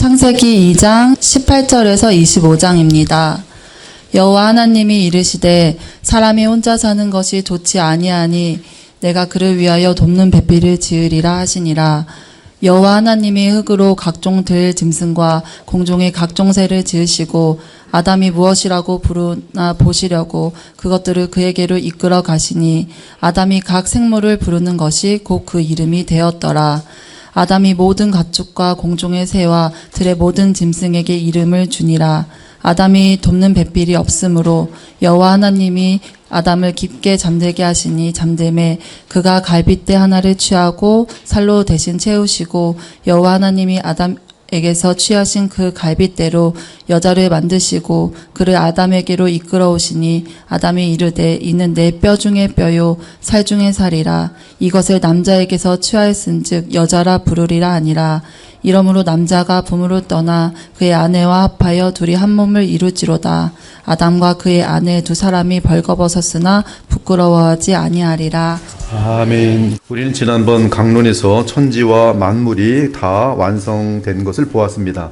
창세기 2장 18절에서 25장입니다. 여호와 하나님이 이르시되 사람이 혼자 사는 것이 좋지 아니하니 내가 그를 위하여 돕는 배필을 지으리라 하시니라. 여호와 하나님이 흙으로 각종 들 짐승과 공중의 각종 새를 지으시고 아담이 무엇이라고 부르나 보시려고 그것들을 그에게로 이끌어 가시니 아담이 각 생물을 부르는 것이 곧 그 이름이 되었더라. 아담이 모든 가축과 공중의 새와 들의 모든 짐승에게 이름을 주니라. 아담이 돕는 배필이 없으므로 여호와 하나님이 아담을 깊게 잠들게 하시니 잠됨에 그가 갈빗대 하나를 취하고 살로 대신 채우시고 여호와 하나님이 아담에게서 취하신 그 갈빗대로 여자를 만드시고 그를 아담에게로 이끌어 오시니 아담이 이르되 이는 내 뼈 중의 뼈요 살 중의 살이라. 이것을 남자에게서 취하였은즉 여자라 부르리라 하니라. 이러므로 남자가 부모를 떠나 그의 아내와 합하여 둘이 한 몸을 이룰지로다. 아담과 그의 아내 두 사람이 벌거벗었으나 부끄러워하지 아니하리라. 아멘. 우리는 지난번 강론에서 천지와 만물이 다 완성된 것을 보았습니다.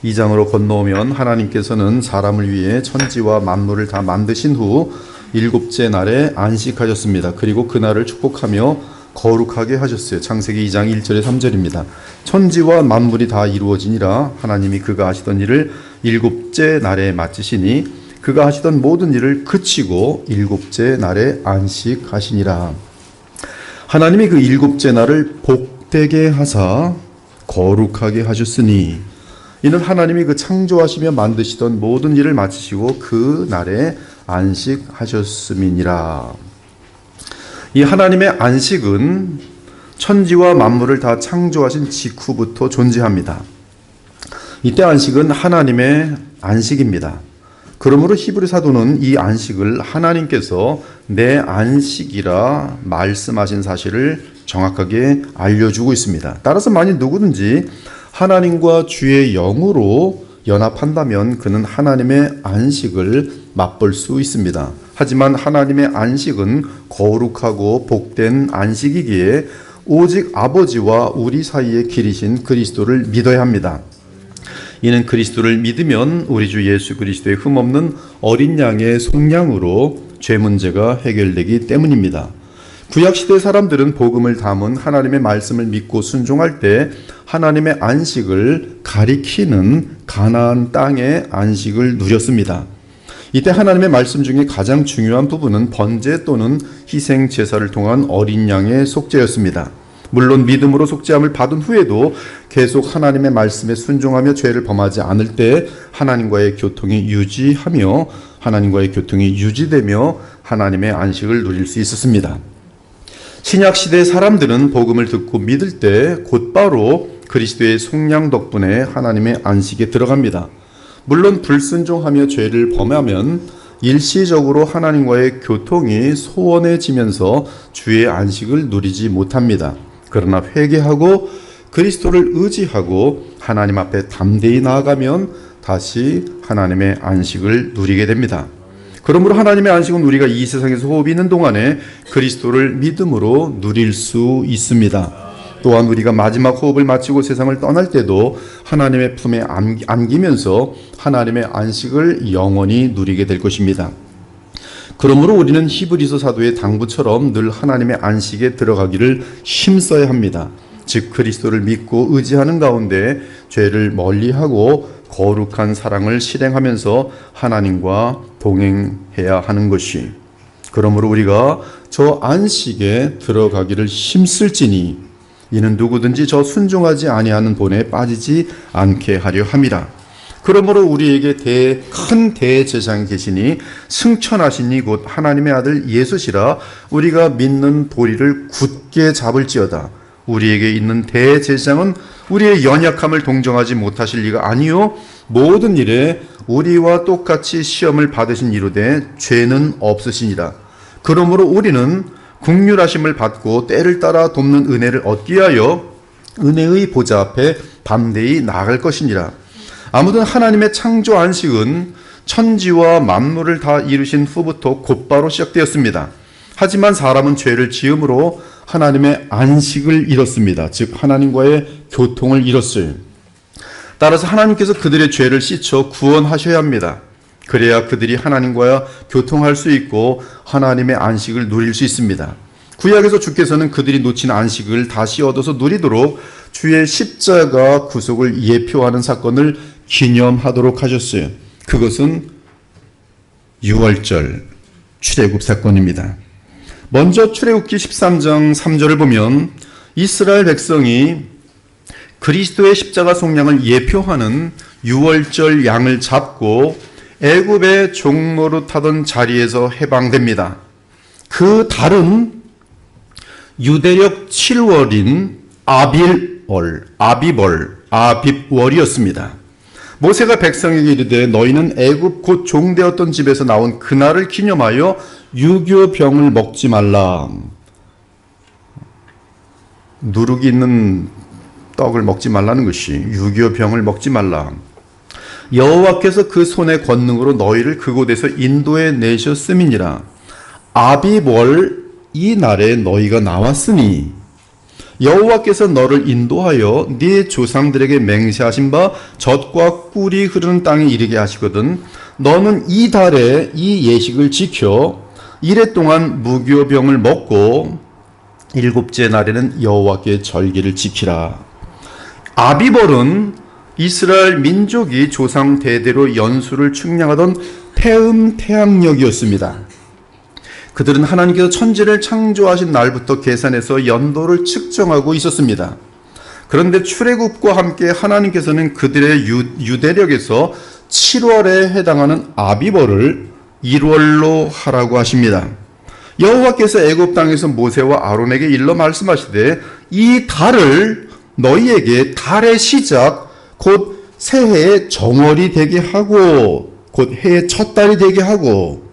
2장으로 건너오면 하나님께서는 사람을 위해 천지와 만물을 다 만드신 후 일곱째 날에 안식하셨습니다. 그리고 그날을 축복하며 거룩하게 하셨어요. 창세기 2장 1절에 3절입니다. 천지와 만물이 다 이루어지니라 하나님이 그가 하시던 일을 일곱째 날에 마치시니 그가 하시던 모든 일을 그치고 일곱째 날에 안식하시니라. 하나님이 그 일곱째 날을 복되게 하사 거룩하게 하셨으니 이는 하나님이 그 창조하시며 만드시던 모든 일을 마치시고 그 날에 안식하셨음이니라. 이 하나님의 안식은 천지와 만물을 다 창조하신 직후부터 존재합니다. 이때 안식은 하나님의 안식입니다. 그러므로 히브리 사도는 이 안식을 하나님께서 내 안식이라 말씀하신 사실을 정확하게 알려주고 있습니다. 따라서 만일 누구든지 하나님과 주의 영으로 연합한다면 그는 하나님의 안식을 맛볼 수 있습니다. 하지만 하나님의 안식은 거룩하고 복된 안식이기에 오직 아버지와 우리 사이의 길이신 그리스도를 믿어야 합니다. 이는 그리스도를 믿으면 우리 주 예수 그리스도의 흠없는 어린 양의 속량으로 죄 문제가 해결되기 때문입니다. 구약시대 사람들은 복음을 담은 하나님의 말씀을 믿고 순종할 때 하나님의 안식을 가리키는 가나안 땅의 안식을 누렸습니다. 이때 하나님의 말씀 중에 가장 중요한 부분은 번제 또는 희생 제사를 통한 어린 양의 속죄였습니다. 물론 믿음으로 속죄함을 받은 후에도 계속 하나님의 말씀에 순종하며 죄를 범하지 않을 때 하나님과의 교통이 유지되며 하나님의 안식을 누릴 수 있었습니다. 신약시대 사람들은 복음을 듣고 믿을 때 곧바로 그리스도의 속량 덕분에 하나님의 안식에 들어갑니다. 물론 불순종하며 죄를 범하면 일시적으로 하나님과의 교통이 소원해지면서 주의 안식을 누리지 못합니다. 그러나 회개하고 그리스도를 의지하고 하나님 앞에 담대히 나아가면 다시 하나님의 안식을 누리게 됩니다. 그러므로 하나님의 안식은 우리가 이 세상에서 호흡이 있는 동안에 그리스도를 믿음으로 누릴 수 있습니다. 또한 우리가 마지막 호흡을 마치고 세상을 떠날 때도 하나님의 품에 안기면서 하나님의 안식을 영원히 누리게 될 것입니다. 그러므로 우리는 히브리서 사도의 당부처럼 늘 하나님의 안식에 들어가기를 힘써야 합니다. 즉 그리스도를 믿고 의지하는 가운데 죄를 멀리하고 거룩한 사랑을 실행하면서 하나님과 동행해야 하는 것이, 그러므로 우리가 저 안식에 들어가기를 힘쓸지니 이는 누구든지 저 순종하지 아니하는 본에 빠지지 않게 하려 함이라. 그러므로 우리에게 큰 대제사장이 계시니 승천하신 이 곧 하나님의 아들 예수시라. 우리가 믿는 도리를 굳게 잡을지어다. 우리에게 있는 대제사장은 우리의 연약함을 동정하지 못하실 리가 아니요 모든 일에 우리와 똑같이 시험을 받으신 이로되 죄는 없으시니라. 그러므로 우리는 긍휼하심을 받고 때를 따라 돕는 은혜를 얻기 위하여 은혜의 보좌 앞에 담대히 나아갈 것이니라. 아무튼 하나님의 창조 안식은 천지와 만물을 다 이루신 후부터 곧바로 시작되었습니다. 하지만 사람은 죄를 지음으로 하나님의 안식을 잃었습니다. 즉 하나님과의 교통을 잃었어요. 따라서 하나님께서 그들의 죄를 씻어 구원하셔야 합니다. 그래야 그들이 하나님과 교통할 수 있고 하나님의 안식을 누릴 수 있습니다. 구약에서 주께서는 그들이 놓친 안식을 다시 얻어서 누리도록 주의 십자가 구속을 예표하는 사건을 기념하도록 하셨어요. 그것은 유월절 출애굽 사건입니다. 먼저 출애굽기 13장 3절을 보면 이스라엘 백성이 그리스도의 십자가 속량을 예표하는 유월절 양을 잡고 애굽의 종노릇하던 자리에서 해방됩니다. 그 달은 유대력 7월인 아비벌이었습니다. 모세가 백성에게 이르되 너희는 애굽 곧 종되었던 집에서 나온 그날을 기념하여 유교병을 먹지 말라. 누룩이 있는 떡을 먹지 말라는 것이 유교병을 먹지 말라. 여호와께서 그 손의 권능으로 너희를 그곳에서 인도해 내셨음이니라. 아비벌 이 날에 너희가 나왔으니 여호와께서 너를 인도하여 네 조상들에게 맹세하신 바 젖과 꿀이 흐르는 땅에 이르게 하시거든 너는 이 달에 이 예식을 지켜 이래 동안 무교병을 먹고 일곱째 날에는 여호와께 절기를 지키라. 아비벌은 이스라엘 민족이 조상 대대로 연수를 측량하던 태음태양력이었습니다. 그들은 하나님께서 천지를 창조하신 날부터 계산해서 연도를 측정하고 있었습니다. 그런데 출애굽과 함께 하나님께서는 그들의 유대력에서 7월에 해당하는 아비벌을 1월로 하라고 하십니다. 여호와께서 애굽 땅에서 모세와 아론에게 일러 말씀하시되 이 달을 너희에게 달의 시작 곧 새해의 정월이 되게 하고 곧 해의 첫 달이 되게 하고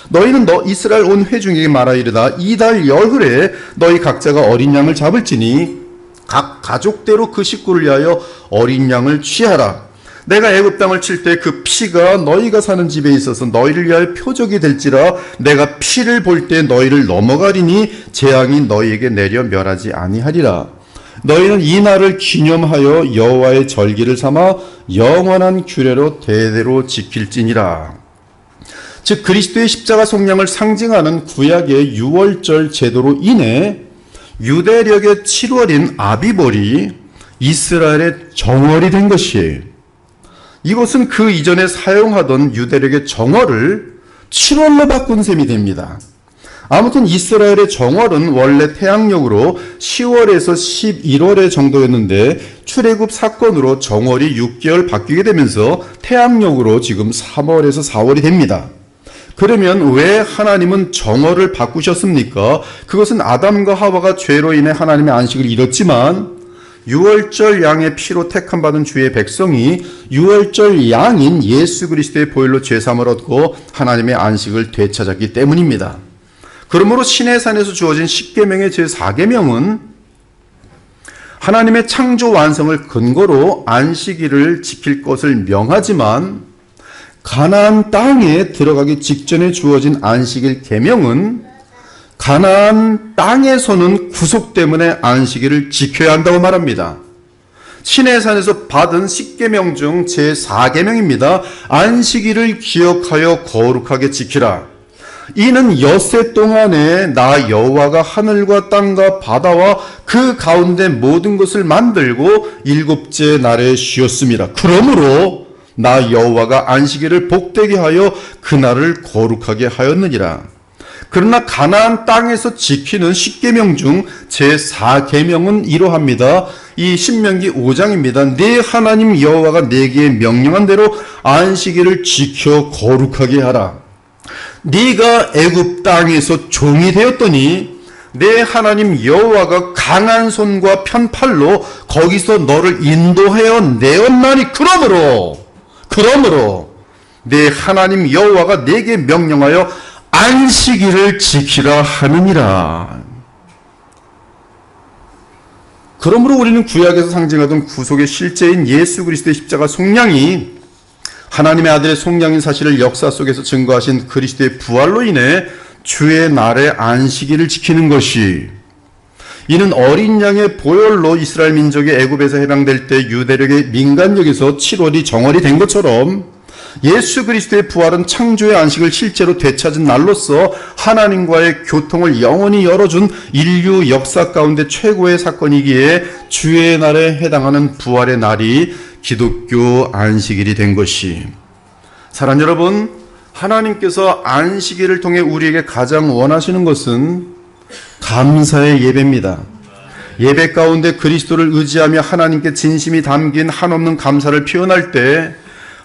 너희는 이스라엘 온 회중에게 말하 이르다 이 달 열흘에 너희 각자가 어린 양을 잡을지니 각 가족대로 그 식구를 위하여 어린 양을 취하라. 내가 애굽 땅을 칠 때 그 피가 너희가 사는 집에 있어서 너희를 위하여 표적이 될지라 내가 피를 볼 때 너희를 넘어가리니 재앙이 너희에게 내려 멸하지 아니하리라. 너희는 이 날을 기념하여 여호와의 절기를 삼아 영원한 규례로 대대로 지킬지니라. 즉 그리스도의 십자가 속량을 상징하는 구약의 유월절 제도로 인해 유대력의 7월인 아비벌이 이스라엘의 정월이 된 것이에요. 이것은 그 이전에 사용하던 유대력의 정월을 7월로 바꾼 셈이 됩니다. 아무튼 이스라엘의 정월은 원래 태양력으로 10월에서 11월의 정도였는데 출애굽 사건으로 정월이 6개월 바뀌게 되면서 태양력으로 지금 3월에서 4월이 됩니다. 그러면 왜 하나님은 정월을 바꾸셨습니까? 그것은 아담과 하와가 죄로 인해 하나님의 안식을 잃었지만 유월절 양의 피로 택함 받은 주의 백성이 유월절 양인 예수 그리스도의 보혈로 죄사함을 얻고 하나님의 안식을 되찾았기 때문입니다. 그러므로 시내산에서 주어진 십계명의 제4계명은 하나님의 창조 완성을 근거로 안식일을 지킬 것을 명하지만 가나안 땅에 들어가기 직전에 주어진 안식일 계명은 가나안 땅에서는 구속 때문에 안식일을 지켜야 한다고 말합니다. 시내산에서 받은 십계명 중 제4계명입니다. 안식일을 기억하여 거룩하게 지키라. 이는 엿새 동안에 나 여호와가 하늘과 땅과 바다와 그 가운데 모든 것을 만들고 일곱째 날에 쉬었습니다. 그러므로 나 여호와가 안식일을 복되게 하여 그날을 거룩하게 하였느니라. 그러나 가나안 땅에서 지키는 십계명 중 제4계명은 이러합니다. 이 신명기 5장입니다. 네 하나님 여호와가 내게 명령한 대로 안식일을 지켜 거룩하게 하라. 네가 애굽 땅에서 종이 되었더니 내 하나님 여호와가 강한 손과 편팔로 거기서 너를 인도하여 내었나니 그러므로 내 하나님 여호와가 내게 명령하여 안식일을 지키라 하느니라. 그러므로 우리는 구약에서 상징하던 구속의 실제인 예수 그리스도의 십자가 속량이 하나님의 아들의 속량인 사실을 역사 속에서 증거하신 그리스도의 부활로 인해 주의 날의 안식일을 지키는 것이 이는 어린 양의 보혈로 이스라엘 민족이 애굽에서 해방될 때 유대력의 민간력에서 7월이 정월이 된 것처럼 예수 그리스도의 부활은 창조의 안식을 실제로 되찾은 날로서 하나님과의 교통을 영원히 열어준 인류 역사 가운데 최고의 사건이기에 주의 날에 해당하는 부활의 날이 기독교 안식일이 된 것이, 사랑하는 여러분, 하나님께서 안식일을 통해 우리에게 가장 원하시는 것은 감사의 예배입니다. 예배 가운데 그리스도를 의지하며 하나님께 진심이 담긴 한없는 감사를 표현할 때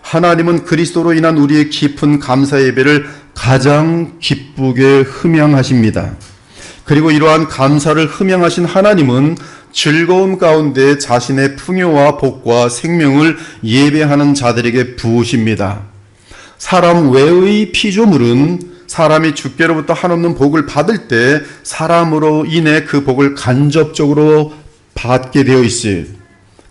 하나님은 그리스도로 인한 우리의 깊은 감사 예배를 가장 기쁘게 흠양하십니다. 그리고 이러한 감사를 흠양하신 하나님은 즐거움 가운데 자신의 풍요와 복과 생명을 예배하는 자들에게 부으십니다. 사람 외의 피조물은 사람이 주께로부터 한없는 복을 받을 때 사람으로 인해 그 복을 간접적으로 받게 되어 있어요.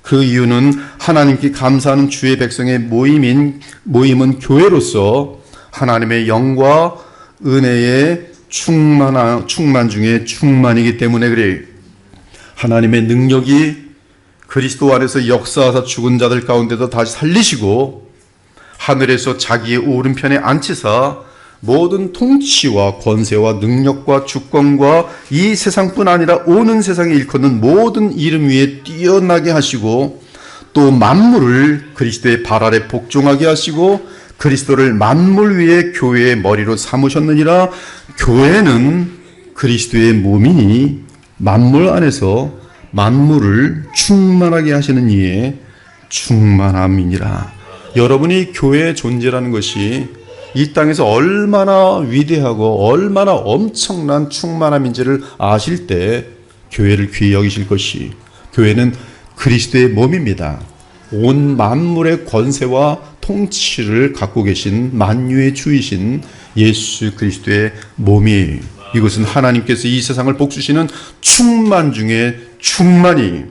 그 이유는 하나님께 감사하는 주의 백성의 모임은 교회로서 하나님의 영과 은혜의 충만 중에 충만이기 때문에 그래요. 하나님의 능력이 그리스도 안에서 역사하사 죽은 자들 가운데도 다시 살리시고 하늘에서 자기의 오른편에 앉히사 모든 통치와 권세와 능력과 주권과 이 세상뿐 아니라 오는 세상에 일컫는 모든 이름 위에 뛰어나게 하시고 또 만물을 그리스도의 발 아래 복종하게 하시고 그리스도를 만물 위에 교회의 머리로 삼으셨느니라. 교회는 그리스도의 몸이니 만물 안에서 만물을 충만하게 하시는 이의 충만함이니라. 여러분이 교회의 존재라는 것이 이 땅에서 얼마나 위대하고 얼마나 엄청난 충만함인지를 아실 때 교회를 귀히 여기실 것이, 교회는 그리스도의 몸입니다. 온 만물의 권세와 통치를 갖고 계신 만유의 주이신 예수 그리스도의 몸이에요. 이것은 하나님께서 이 세상을 복주시는 충만 중에 충만이,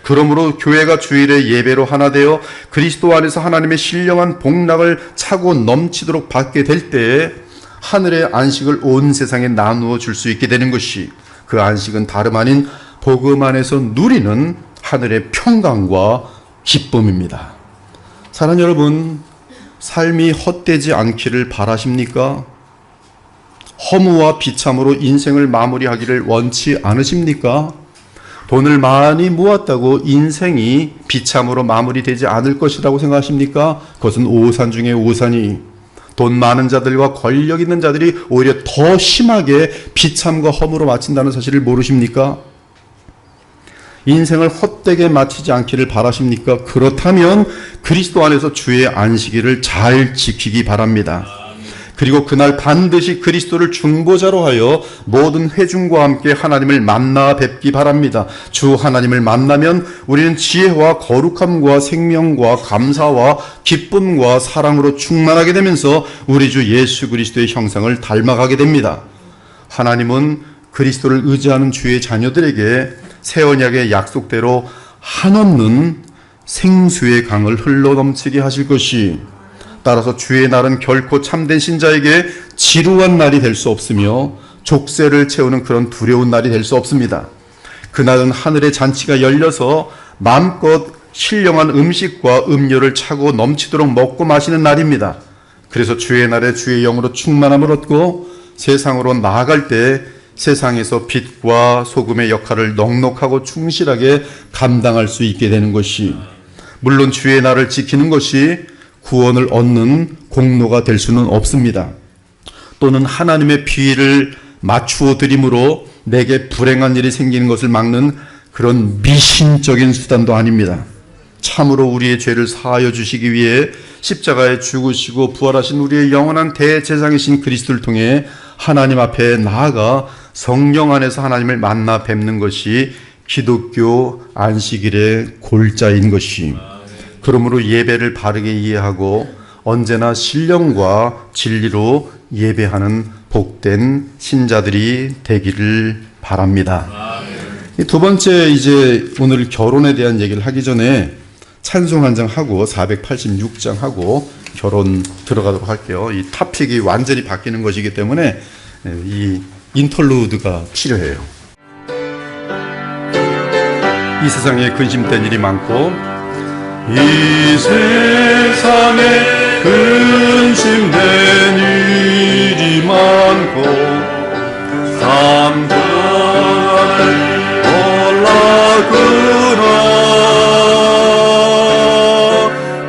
그러므로 교회가 주일에 예배로 하나 되어 그리스도 안에서 하나님의 신령한 복락을 차고 넘치도록 받게 될 때에 하늘의 안식을 온 세상에 나누어 줄 수 있게 되는 것이, 그 안식은 다름 아닌 복음 안에서 누리는 하늘의 평강과 기쁨입니다. 사랑하는 여러분, 삶이 헛되지 않기를 바라십니까? 허무와 비참으로 인생을 마무리하기를 원치 않으십니까? 돈을 많이 모았다고 인생이 비참으로 마무리되지 않을 것이라고 생각하십니까? 그것은 오산 중에 오산이, 돈 많은 자들과 권력 있는 자들이 오히려 더 심하게 비참과 허무로 마친다는 사실을 모르십니까? 인생을 헛되게 마치지 않기를 바라십니까? 그렇다면 그리스도 안에서 주의 안식일을 잘 지키기 바랍니다. 그리고 그날 반드시 그리스도를 중보자로 하여 모든 회중과 함께 하나님을 만나 뵙기 바랍니다. 주 하나님을 만나면 우리는 지혜와 거룩함과 생명과 감사와 기쁨과 사랑으로 충만하게 되면서 우리 주 예수 그리스도의 형상을 닮아가게 됩니다. 하나님은 그리스도를 의지하는 주의 자녀들에게 새 언약의 약속대로 한없는 생수의 강을 흘러넘치게 하실 것이, 따라서 주의 날은 결코 참된 신자에게 지루한 날이 될 수 없으며 족쇄를 채우는 그런 두려운 날이 될 수 없습니다. 그날은 하늘의 잔치가 열려서 마음껏 신령한 음식과 음료를 차고 넘치도록 먹고 마시는 날입니다. 그래서 주의 날에 주의 영으로 충만함을 얻고 세상으로 나아갈 때 세상에서 빛과 소금의 역할을 넉넉하고 충실하게 감당할 수 있게 되는 것이, 물론 주의 날을 지키는 것이 구원을 얻는 공로가 될 수는 없습니다. 또는 하나님의 비위를 맞추어 드림으로 내게 불행한 일이 생기는 것을 막는 그런 미신적인 수단도 아닙니다. 참으로 우리의 죄를 사하여 주시기 위해 십자가에 죽으시고 부활하신 우리의 영원한 대제사장이신 그리스도를 통해 하나님 앞에 나아가 성령 안에서 하나님을 만나 뵙는 것이 기독교 안식일의 골자인 것이, 그러므로 예배를 바르게 이해하고 언제나 신령과 진리로 예배하는 복된 신자들이 되기를 바랍니다. 두 번째, 이제 오늘 결혼에 대한 얘기를 하기 전에 찬송 한 장 하고 486장 하고 결혼 들어가도록 할게요. 이 토픽이 완전히 바뀌는 것이기 때문에 이 인터루드가 필요해요. 이 세상에 근심된 일이 많고 이 세상에 근심된 일이 많고 삼가를 올라그나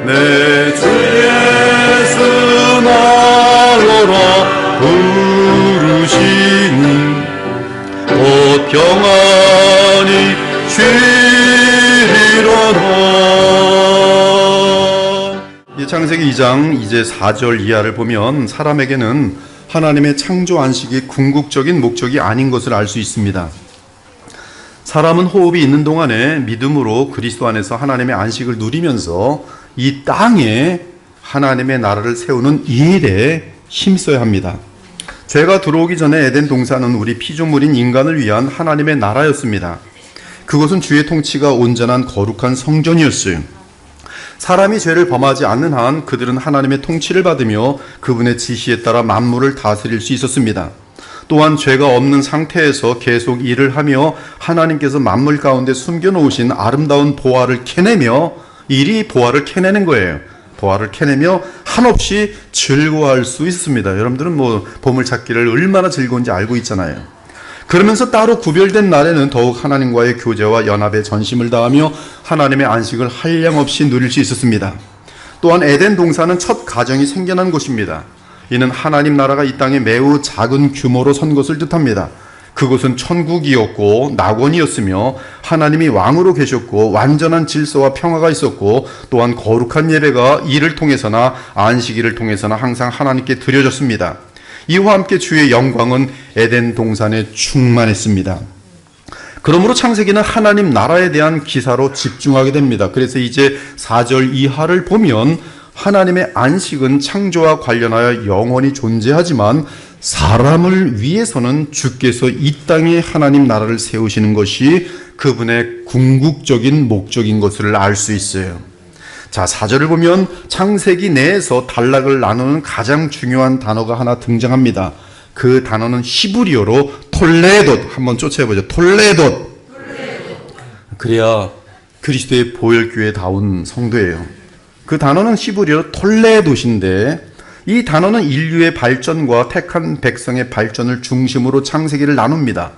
내 주 예수 날로라 부르시니 곧 평안히 쉬리로다. 창세기 2장 이제 4절 이하를 보면 사람에게는 하나님의 창조 안식이 궁극적인 목적이 아닌 것을 알 수 있습니다. 사람은 호흡이 있는 동안에 믿음으로 그리스도 안에서 하나님의 안식을 누리면서 이 땅에 하나님의 나라를 세우는 이 일에 힘써야 합니다. 죄가 들어오기 전에 에덴 동산은 우리 피조물인 인간을 위한 하나님의 나라였습니다. 그것은 주의 통치가 온전한 거룩한 성전이었어요. 사람이 죄를 범하지 않는 한 그들은 하나님의 통치를 받으며 그분의 지시에 따라 만물을 다스릴 수 있었습니다. 또한 죄가 없는 상태에서 계속 일을 하며 하나님께서 만물 가운데 숨겨놓으신 아름다운 보화를 캐내며 일이 보화를 캐내는 거예요. 보화를 캐내며 한없이 즐거워할 수 있습니다. 여러분들은 보물찾기를 얼마나 즐거운지 알고 있잖아요. 그러면서 따로 구별된 날에는 더욱 하나님과의 교제와 연합에 전심을 다하며 하나님의 안식을 한량없이 누릴 수 있었습니다. 또한 에덴 동산은 첫 가정이 생겨난 곳입니다. 이는 하나님 나라가 이 땅에 매우 작은 규모로 선 것을 뜻합니다. 그곳은 천국이었고 낙원이었으며 하나님이 왕으로 계셨고 완전한 질서와 평화가 있었고 또한 거룩한 예배가 이를 통해서나 안식일을 통해서나 항상 하나님께 드려졌습니다. 이와 함께 주의 영광은 에덴 동산에 충만했습니다. 그러므로 창세기는 하나님 나라에 대한 기사로 집중하게 됩니다. 그래서 이제 4절 이하를 보면 하나님의 안식은 창조와 관련하여 영원히 존재하지만 사람을 위해서는 주께서 이 땅에 하나님 나라를 세우시는 것이 그분의 궁극적인 목적인 것을 알 수 있어요. 자, 4절을 보면 창세기 내에서 단락을 나누는 가장 중요한 단어가 하나 등장합니다. 그 단어는 히브리어로 톨레돗. 한번 쫓아보죠. 톨레돗. 그래야 그리스도의 보혈교회다운 성도예요. 그 단어는 히브리어로 톨레돗인데 이 단어는 인류의 발전과 택한 백성의 발전을 중심으로 창세기를 나눕니다.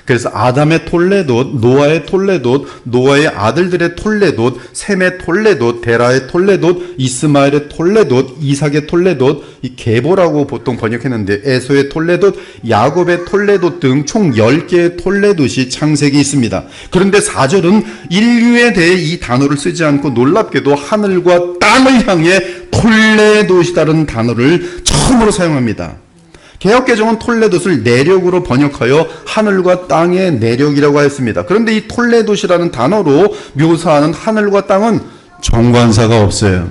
그래서 아담의 톨레돗, 노아의 톨레돗, 노아의 아들들의 톨레돗, 셈의 톨레돗, 데라의 톨레돗, 이스마엘의 톨레돗, 이삭의 톨레돗, 이 계보라고 보통 번역했는데 에서의 톨레돗, 야곱의 톨레돗 등 총 10개의 톨레돗이 창세기에 있습니다. 그런데 4절은 인류에 대해 이 단어를 쓰지 않고 놀랍게도 하늘과 땅을 향해 톨레돗이라는 단어를 처음으로 사용합니다. 개역개정은 톨레돗을 내력으로 번역하여 하늘과 땅의 내력이라고 하였습니다. 그런데 이 톨레돗이라는 단어로 묘사하는 하늘과 땅은 정관사가 없어요.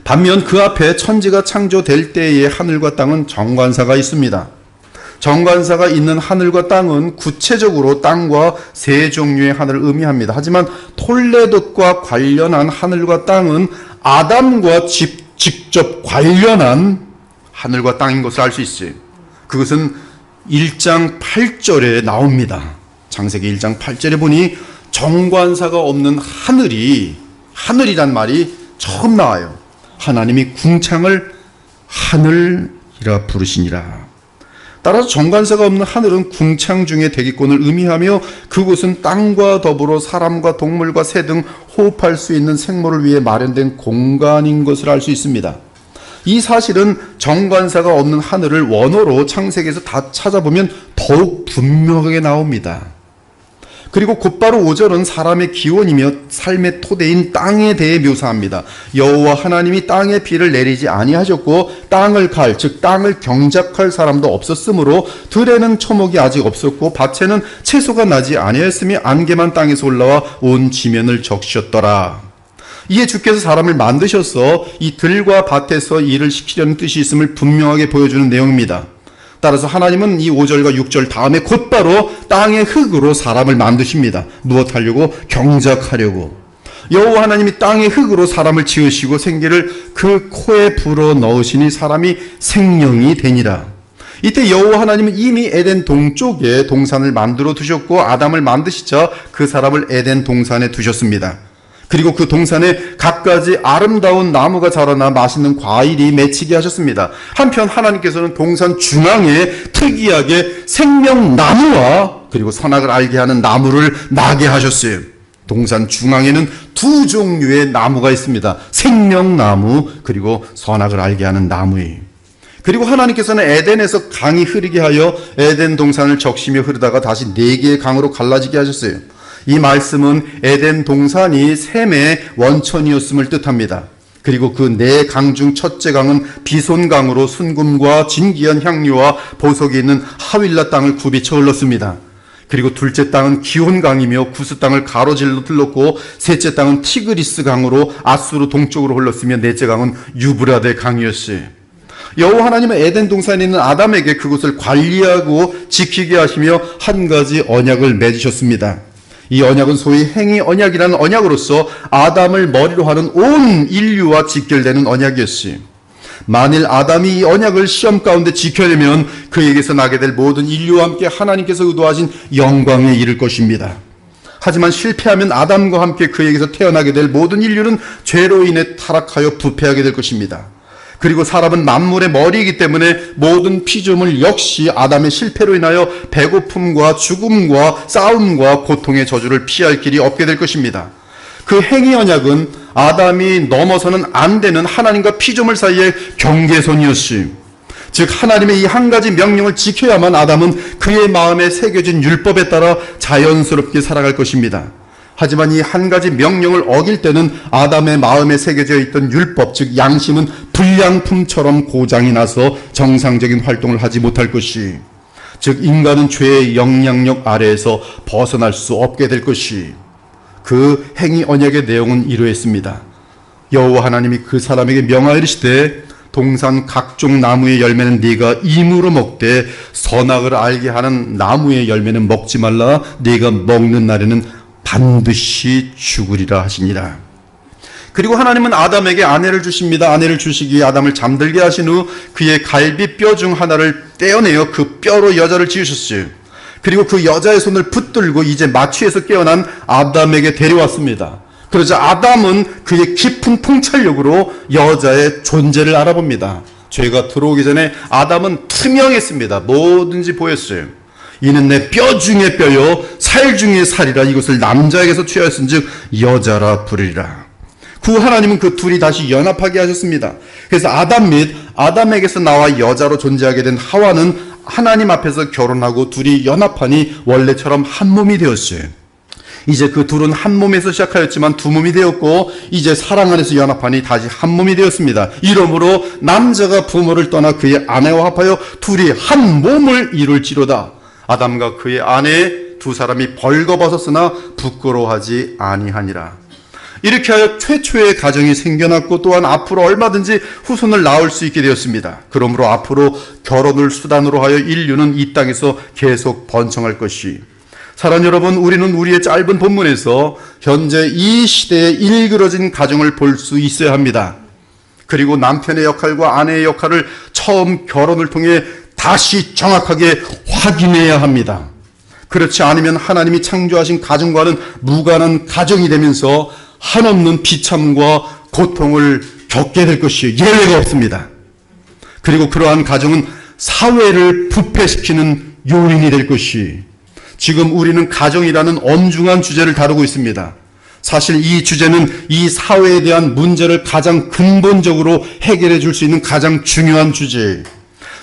반면 그 앞에 천지가 창조될 때의 하늘과 땅은 정관사가 있습니다. 정관사가 있는 하늘과 땅은 구체적으로 땅과 세 종류의 하늘을 의미합니다. 하지만 톨레돗과 관련한 하늘과 땅은 아담과 직접 관련한 하늘과 땅인 것을 알 수 있어요. 그것은 1장 8절에 나옵니다. 창세기 1장 8절에 보니 정관사가 없는 하늘이란 말이 처음 나와요. 하나님이 궁창을 하늘이라 부르시니라. 따라서 정관사가 없는 하늘은 궁창 중의 대기권을 의미하며 그곳은 땅과 더불어 사람과 동물과 새 등 호흡할 수 있는 생물을 위해 마련된 공간인 것을 알 수 있습니다. 이 사실은 정관사가 없는 하늘을 원어로 창세기에서 다 찾아보면 더욱 분명하게 나옵니다. 그리고 곧바로 5절은 사람의 기원이며 삶의 토대인 땅에 대해 묘사합니다. 여호와 하나님이 땅에 비를 내리지 아니하셨고 땅을 즉 땅을 경작할 사람도 없었으므로 들에는 초목이 아직 없었고 밭에는 채소가 나지 아니하였으며 안개만 땅에서 올라와 온 지면을 적셨더라. 이에 주께서 사람을 만드셔서 이 들과 밭에서 일을 시키려는 뜻이 있음을 분명하게 보여주는 내용입니다. 따라서 하나님은 이 5절과 6절 다음에 곧바로 땅의 흙으로 사람을 만드십니다. 무엇하려고? 경작하려고. 여호와 하나님이 땅의 흙으로 사람을 지으시고 생기를 그 코에 불어 넣으시니 사람이 생명이 되니라. 이때 여호와 하나님은 이미 에덴 동쪽에 동산을 만들어 두셨고 아담을 만드시자 그 사람을 에덴 동산에 두셨습니다. 그리고 그 동산에 갖가지 아름다운 나무가 자라나 맛있는 과일이 맺히게 하셨습니다. 한편 하나님께서는 동산 중앙에 특이하게 생명나무와 그리고 선악을 알게 하는 나무를 나게 하셨어요. 동산 중앙에는 두 종류의 나무가 있습니다. 생명나무 그리고 선악을 알게 하는 나무예요. 그리고 하나님께서는 에덴에서 강이 흐르게 하여 에덴 동산을 적시며 흐르다가 다시 네 개의 강으로 갈라지게 하셨어요. 이 말씀은 에덴 동산이 샘의 원천이었음을 뜻합니다. 그리고 그 네 강 중 첫째 강은 비손강으로 순금과 진귀한 향료와 보석이 있는 하윌라 땅을 굽이쳐 흘렀습니다. 그리고 둘째 땅은 기혼강이며 구스 땅을 가로질러 흘렀고 셋째 땅은 티그리스 강으로 아수르 동쪽으로 흘렀으며 넷째 강은 유브라데 강이었어요. 여호와 하나님은 에덴 동산에 있는 아담에게 그곳을 관리하고 지키게 하시며 한 가지 언약을 맺으셨습니다. 이 언약은 소위 행위 언약이라는 언약으로서 아담을 머리로 하는 온 인류와 직결되는 언약이었어요. 만일 아담이 이 언약을 시험 가운데 지켜내면 그에게서 나게 될 모든 인류와 함께 하나님께서 의도하신 영광에 이를 것입니다. 하지만 실패하면 아담과 함께 그에게서 태어나게 될 모든 인류는 죄로 인해 타락하여 부패하게 될 것입니다. 그리고 사람은 만물의 머리이기 때문에 모든 피조물 역시 아담의 실패로 인하여 배고픔과 죽음과 싸움과 고통의 저주를 피할 길이 없게 될 것입니다. 그 행위 언약은 아담이 넘어서는 안 되는 하나님과 피조물 사이의 경계선이었어요. 즉 하나님의 이 한 가지 명령을 지켜야만 아담은 그의 마음에 새겨진 율법에 따라 자연스럽게 살아갈 것입니다. 하지만 이 한 가지 명령을 어길 때는 아담의 마음에 새겨져 있던 율법, 즉 양심은 불량품처럼 고장이 나서 정상적인 활동을 하지 못할 것이, 즉 인간은 죄의 영향력 아래에서 벗어날 수 없게 될 것이, 그 행위 언약의 내용은 이러했습니다. 여호와 하나님이 그 사람에게 명하이르시되 동산 각종 나무의 열매는 네가 임으로 먹되 선악을 알게 하는 나무의 열매는 먹지 말라. 네가 먹는 날에는 반드시 죽으리라 하시니라. 그리고 하나님은 아담에게 아내를 주십니다. 아내를 주시기에 아담을 잠들게 하신 후 그의 갈비뼈 중 하나를 떼어내어 그 뼈로 여자를 지으셨어요. 그리고 그 여자의 손을 붙들고 이제 마취에서 깨어난 아담에게 데려왔습니다. 그러자 아담은 그의 깊은 통찰력으로 여자의 존재를 알아봅니다. 죄가 들어오기 전에 아담은 투명했습니다. 뭐든지 보였어요. 이는 내 뼈 중에 뼈요 살 중에 살이라. 이것을 남자에게서 취하였은즉 여자라 부르리라. 그 하나님은 그 둘이 다시 연합하게 하셨습니다. 그래서 아담 및 아담에게서 나와 여자로 존재하게 된 하와는 하나님 앞에서 결혼하고 둘이 연합하니 원래처럼 한 몸이 되었어요. 이제 그 둘은 한 몸에서 시작하였지만 두 몸이 되었고 이제 사랑 안에서 연합하니 다시 한 몸이 되었습니다. 이러므로 남자가 부모를 떠나 그의 아내와 합하여 둘이 한 몸을 이룰지로다. 아담과 그의 아내 두 사람이 벌거벗었으나 부끄러워하지 아니하니라. 이렇게 하여 최초의 가정이 생겨났고 또한 앞으로 얼마든지 후손을 낳을 수 있게 되었습니다. 그러므로 앞으로 결혼을 수단으로 하여 인류는 이 땅에서 계속 번성할 것이, 사랑하는 여러분, 우리는 우리의 짧은 본문에서 현재 이 시대에 일그러진 가정을 볼 수 있어야 합니다. 그리고 남편의 역할과 아내의 역할을 처음 결혼을 통해 다시 정확하게 확인해야 합니다. 그렇지 않으면 하나님이 창조하신 가정과는 무관한 가정이 되면서 한없는 비참과 고통을 겪게 될 것이 예외가 없습니다. 그리고 그러한 가정은 사회를 부패시키는 요인이 될 것이, 지금 우리는 가정이라는 엄중한 주제를 다루고 있습니다. 사실 이 주제는 이 사회에 대한 문제를 가장 근본적으로 해결해 줄 수 있는 가장 중요한 주제예요.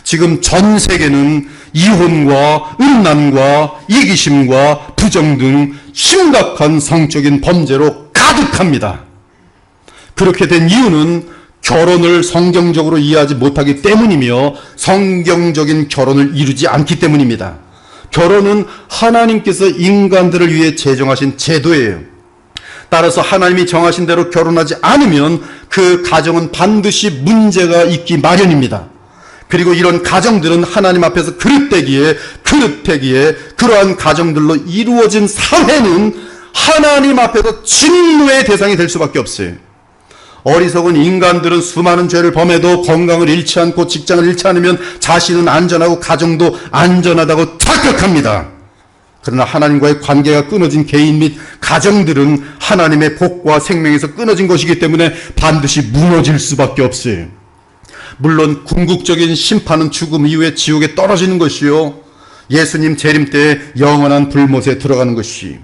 지금 전 세계는 이혼과 음란과 이기심과 부정 등 심각한 성적인 범죄로 가득합니다. 그렇게 된 이유는 결혼을 성경적으로 이해하지 못하기 때문이며 성경적인 결혼을 이루지 않기 때문입니다. 결혼은 하나님께서 인간들을 위해 제정하신 제도예요. 따라서 하나님이 정하신 대로 결혼하지 않으면 그 가정은 반드시 문제가 있기 마련입니다. 그리고 이런 가정들은 하나님 앞에서 그릇되기에 그러한 가정들로 이루어진 사회는 하나님 앞에서 진노의 대상이 될 수밖에 없어요. 어리석은 인간들은 수많은 죄를 범해도 건강을 잃지 않고 직장을 잃지 않으면 자신은 안전하고 가정도 안전하다고 착각합니다. 그러나 하나님과의 관계가 끊어진 개인 및 가정들은 하나님의 복과 생명에서 끊어진 것이기 때문에 반드시 무너질 수밖에 없어요. 물론 궁극적인 심판은 죽음 이후에 지옥에 떨어지는 것이요, 예수님 재림 때에 영원한 불못에 들어가는 것이.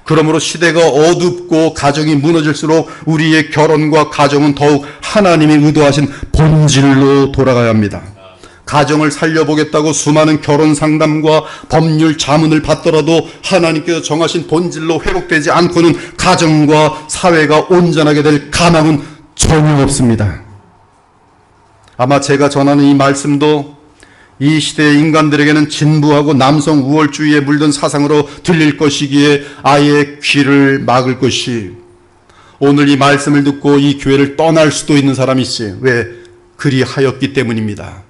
그러므로 시대가 어둡고 가정이 무너질수록 우리의 결혼과 가정은 더욱 하나님이 의도하신 본질로 돌아가야 합니다. 가정을 살려보겠다고 수많은 결혼 상담과 법률 자문을 받더라도 하나님께서 정하신 본질로 회복되지 않고는 가정과 사회가 온전하게 될 가망은 전혀 없습니다. 아마 제가 전하는 이 말씀도 이 시대의 인간들에게는 진부하고 남성 우월주의에 물든 사상으로 들릴 것이기에 아예 귀를 막을 것이, 오늘 이 말씀을 듣고 이 교회를 떠날 수도 있는 사람이 있어요. 왜? 그리하였기 때문입니다.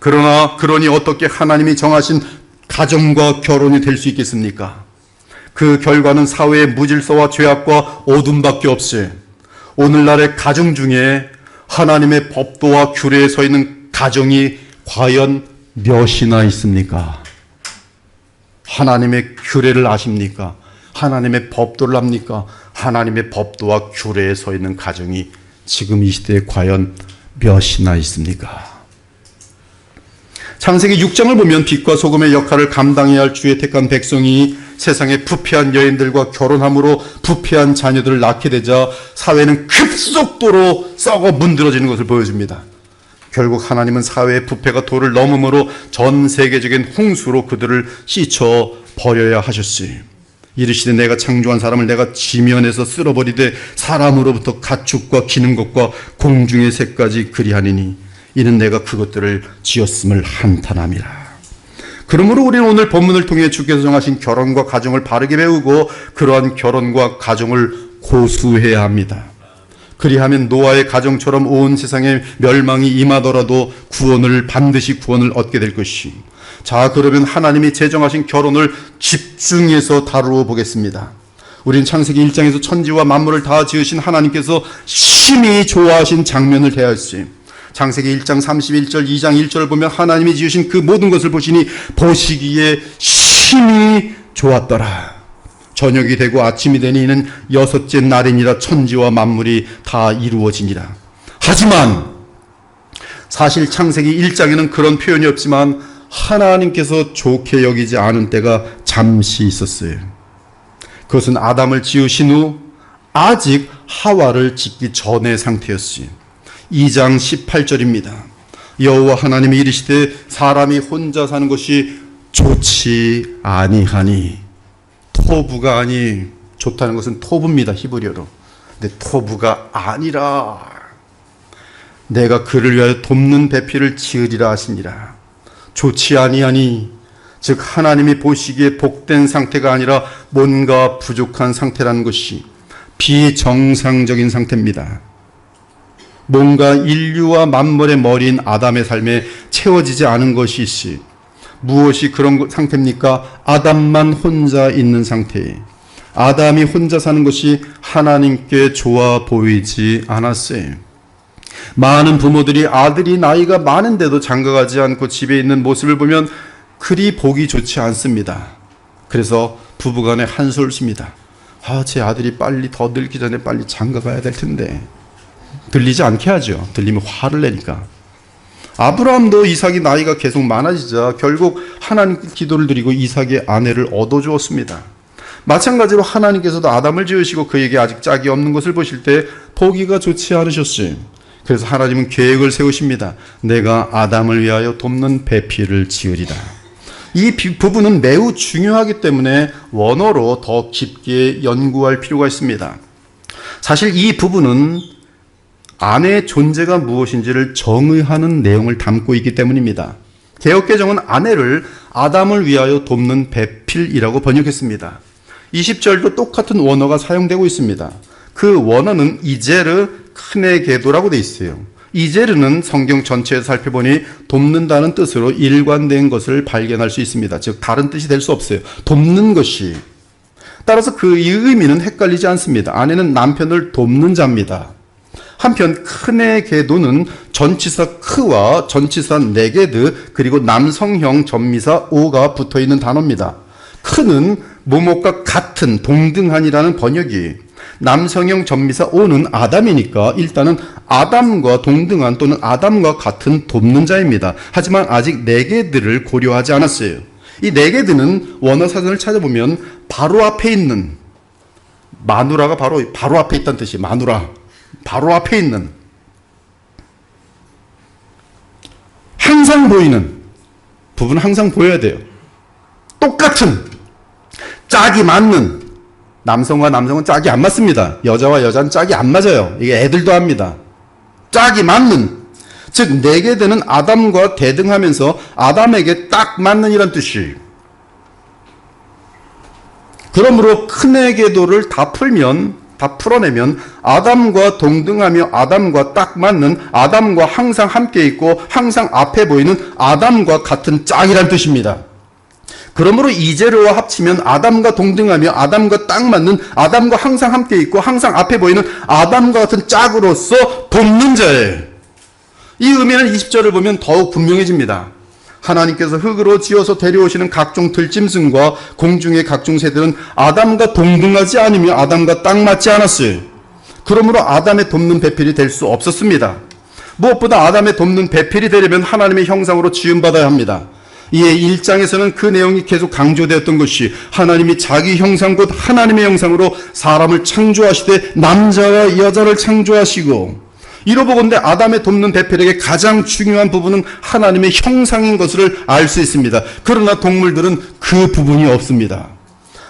그러니 어떻게 하나님이 정하신 가정과 결혼이 될 수 있겠습니까? 그 결과는 사회의 무질서와 죄악과 어둠밖에 없어요. 오늘날의 가정 중에 하나님의 법도와 규례에 서 있는 가정이 과연 몇이나 있습니까? 하나님의 규례를 아십니까? 하나님의 법도를 압니까? 하나님의 법도와 규례에 서 있는 가정이 지금 이 시대에 과연 몇이나 있습니까? 창세기 6장을 보면 빛과 소금의 역할을 감당해야 할 주의 택한 백성이 세상의 부패한 여인들과 결혼함으로 부패한 자녀들을 낳게 되자 사회는 급속도로 썩어 문드러지는 것을 보여줍니다. 결국 하나님은 사회의 부패가 도를 넘음으로 전 세계적인 홍수로 그들을 씻어 버려야 하셨어요. 이르시되 내가 창조한 사람을 내가 지면에서 쓸어버리되 사람으로부터 가축과 기는 것과 공중의 새까지 그리하니니 이는 내가 그것들을 지었음을 한탄함이라. 그러므로 우리는 오늘 본문을 통해 주께서 정하신 결혼과 가정을 바르게 배우고 그러한 결혼과 가정을 고수해야 합니다. 그리하면 노아의 가정처럼 온 세상에 멸망이 임하더라도 반드시 구원을 얻게 될 것이. 자, 그러면 하나님이 제정하신 결혼을 집중해서 다루어 보겠습니다. 우린 창세기 1장에서 천지와 만물을 다 지으신 하나님께서 심히 좋아하신 장면을 대하였어요. 창세기 1장 31절, 2장 1절을 보면 하나님이 지으신 그 모든 것을 보시니 보시기에 심히 좋았더라. 저녁이 되고 아침이 되니 이는 여섯째 날이니라. 천지와 만물이 다 이루어지니라. 하지만 사실 창세기 1장에는 그런 표현이 없지만 하나님께서 좋게 여기지 않은 때가 잠시 있었어요. 그것은 아담을 지으신 후 아직 하와를 짓기 전의 상태였어요. 2장 18절입니다. 여호와 하나님이 이르시되 사람이 혼자 사는 것이 좋지 아니하니. 토부가 아니, 좋다는 것은 토부입니다, 히브리어로. 근데 토부가 아니라 내가 그를 위하여 돕는 배필을 지으리라 하시니라. 좋지 아니하니, 즉 하나님이 보시기에 복된 상태가 아니라 뭔가 부족한 상태라는 것이 비정상적인 상태입니다. 뭔가 인류와 만물의 머리인 아담의 삶에 채워지지 않은 것이 있지. 무엇이 그런 상태입니까? 아담만 혼자 있는 상태. 아담이 혼자 사는 것이 하나님께 좋아 보이지 않았어요. 많은 부모들이 아들이 나이가 많은데도 장가가지 않고 집에 있는 모습을 보면 그리 보기 좋지 않습니다. 그래서 부부간에 한소를 씁니다. 제 아들이 빨리 더 늙기 전에 빨리 장가가야 될 텐데. 들리지 않게 하죠. 들리면 화를 내니까. 아브라함도 이삭이 나이가 계속 많아지자 결국 하나님께 기도를 드리고 이삭의 아내를 얻어주었습니다. 마찬가지로 하나님께서도 아담을 지으시고 그에게 아직 짝이 없는 것을 보실 때 보기가 좋지 않으셨어요. 그래서 하나님은 계획을 세우십니다. 내가 아담을 위하여 돕는 배필을 지으리라. 이 부분은 매우 중요하기 때문에 원어로 더 깊게 연구할 필요가 있습니다. 사실 이 부분은 아내의 존재가 무엇인지를 정의하는 내용을 담고 있기 때문입니다. 개역개정은 아내를 아담을 위하여 돕는 배필이라고 번역했습니다. 20절도 똑같은 원어가 사용되고 있습니다. 그 원어는 이제르 크네게도라고 되어 있어요. 이제르는 성경 전체에서 살펴보니 돕는다는 뜻으로 일관된 것을 발견할 수 있습니다. 즉 다른 뜻이 될 수 없어요. 돕는 것이. 따라서 이 의미는 헷갈리지 않습니다. 아내는 남편을 돕는 자입니다. 한편 큰의 계도는 전치사 크와 전치사 네게드 그리고 남성형 전미사 오가 붙어있는 단어입니다. 크는 뭐뭐가 같은 동등한이라는 번역이, 남성형 전미사 오는 아담이니까 일단은 아담과 동등한 또는 아담과 같은 돕는 자입니다. 하지만 아직 네게드를 고려하지 않았어요. 이 네게드는 원어 사전을 찾아보면 바로 앞에 있는, 마누라가 바로 앞에 있다는 뜻이 마누라, 바로 앞에 있는, 항상 보이는 부분은 항상 보여야 돼요. 똑같은, 짝이 맞는, 남성과 남성은 짝이 안 맞습니다. 여자와 여자는 짝이 안 맞아요. 이게 애들도 합니다. 짝이 맞는, 즉 네게드는 아담과 대등하면서 아담에게 딱 맞는 이란 뜻이. 그러므로 큰의 계도를 다 풀어내면 아담과 동등하며 아담과 딱 맞는, 아담과 항상 함께 있고 항상 앞에 보이는 아담과 같은 짝이란 뜻입니다. 그러므로 이재료와 합치면 아담과 동등하며 아담과 딱 맞는, 아담과 항상 함께 있고 항상 앞에 보이는 아담과 같은 짝으로서 돕는 자예요. 이 의미는 20절을 보면 더욱 분명해집니다. 하나님께서 흙으로 지어서 데려오시는 각종 들짐승과 공중의 각종 새들은 아담과 동등하지 않으며 아담과 딱 맞지 않았어요. 그러므로 아담의 돕는 배필이 될 수 없었습니다. 무엇보다 아담의 돕는 배필이 되려면 하나님의 형상으로 지음받아야 합니다. 이에 1장에서는 그 내용이 계속 강조되었던 것이, 하나님이 자기 형상 곧 하나님의 형상으로 사람을 창조하시되 남자와 여자를 창조하시고, 이로보건대 아담의 돕는 배필에게 가장 중요한 부분은 하나님의 형상인 것을 알 수 있습니다. 그러나 동물들은 그 부분이 없습니다.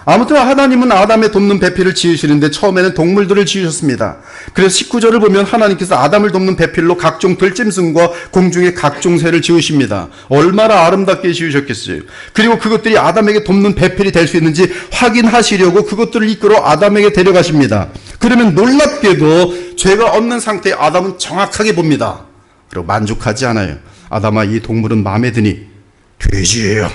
아무튼 하나님은 아담의 돕는 배필을 지으시는데 처음에는 동물들을 지으셨습니다. 그래서 19절을 보면 하나님께서 아담을 돕는 배필로 각종 들짐승과 공중의 각종 새를 지으십니다. 얼마나 아름답게 지으셨겠어요. 그리고 그것들이 아담에게 돕는 배필이 될 수 있는지 확인하시려고 그것들을 이끌어 아담에게 데려가십니다. 그러면 놀랍게도 죄가 없는 상태의 아담은 정확하게 봅니다. 그리고 만족하지 않아요. 아담아, 이 동물은 마음에 드니? 돼지예요.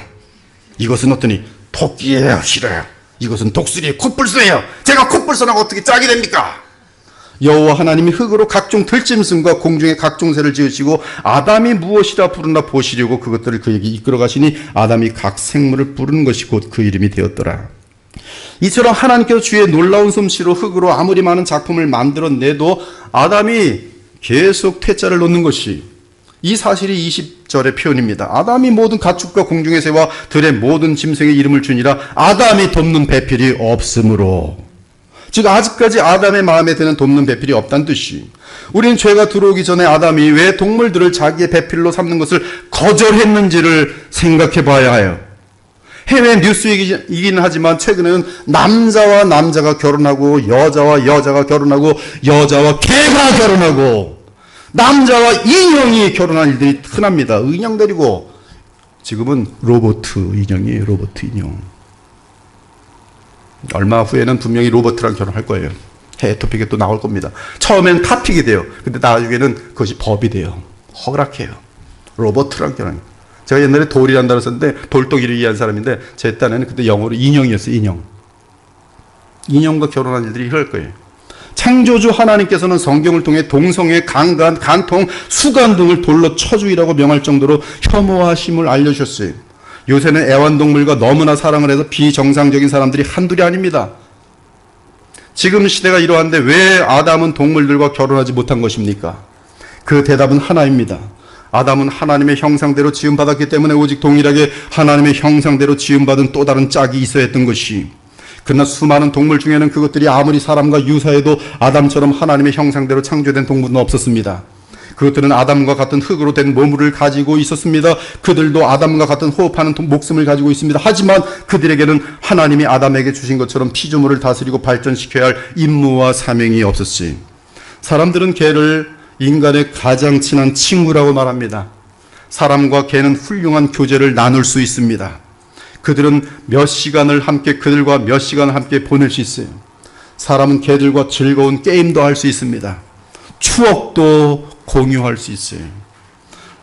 이것은 어떠니? 토끼예요. 싫어요. 이것은 독수리예요. 콧불소예요. 제가 콧불소라고 어떻게 짝이 됩니까? 여호와 하나님이 흙으로 각종 들짐승과 공중의 각종 새를 지으시고 아담이 무엇이라 부르나 보시려고 그것들을 그에게 이끌어 가시니 아담이 각 생물을 부르는 것이 곧 그 이름이 되었더라. 이처럼 하나님께서 주의 놀라운 솜씨로 흙으로 아무리 많은 작품을 만들어내도 아담이 계속 퇴짜를 놓는 것이, 이 사실이 20절의 표현입니다. 아담이 모든 가축과 공중의 새와 들의 모든 짐승의 이름을 주니라. 아담이 돕는 배필이 없으므로, 즉 아직까지 아담의 마음에 드는 돕는 배필이 없다는 뜻이, 우리는 죄가 들어오기 전에 아담이 왜 동물들을 자기의 배필로 삼는 것을 거절했는지를 생각해 봐야 해요. 해외 뉴스이긴 하지만 최근에는 남자와 남자가 결혼하고 여자와 여자가 결혼하고 여자와 개가 결혼하고 남자와 인형이 결혼한 일들이 흔합니다. 인형 데리고, 지금은 로봇 인형이에요. 로봇 인형. 얼마 후에는 분명히 로봇랑 결혼할 거예요. 해외 토픽에 또 나올 겁니다. 처음엔 탑픽이 돼요. 근데 나중에는 그것이 법이 돼요. 허락해요. 로봇랑 결혼. 제가 옛날에 돌이란 단어 썼는데 돌덩이를 이해한 사람인데, 제 딴에는 그때 영어로 인형이었어요. 인형. 인형과 결혼한 일들이 일어날 거예요. 창조주 하나님께서는 성경을 통해 동성애, 강간, 간통, 수간 등을 돌로 쳐주이라고 명할 정도로 혐오하심을 알려주셨어요. 요새는 애완동물과 너무나 사랑을 해서 비정상적인 사람들이 한둘이 아닙니다. 지금 시대가 이러한데 왜 아담은 동물들과 결혼하지 못한 것입니까? 그 대답은 하나입니다. 아담은 하나님의 형상대로 지음받았기 때문에 오직 동일하게 하나님의 형상대로 지음받은 또 다른 짝이 있어야 했던 것이, 그러나 수많은 동물 중에는 그것들이 아무리 사람과 유사해도 아담처럼 하나님의 형상대로 창조된 동물은 없었습니다. 그것들은 아담과 같은 흙으로 된 몸을 가지고 있었습니다. 그들도 아담과 같은 호흡하는 목숨을 가지고 있습니다. 하지만 그들에게는 하나님이 아담에게 주신 것처럼 피조물을 다스리고 발전시켜야 할 임무와 사명이 없었지. 사람들은 개를 인간의 가장 친한 친구라고 말합니다. 사람과 개는 훌륭한 교제를 나눌 수 있습니다. 그들은 그들과 몇 시간을 함께 보낼 수 있어요. 사람은 개들과 즐거운 게임도 할 수 있습니다. 추억도 공유할 수 있어요.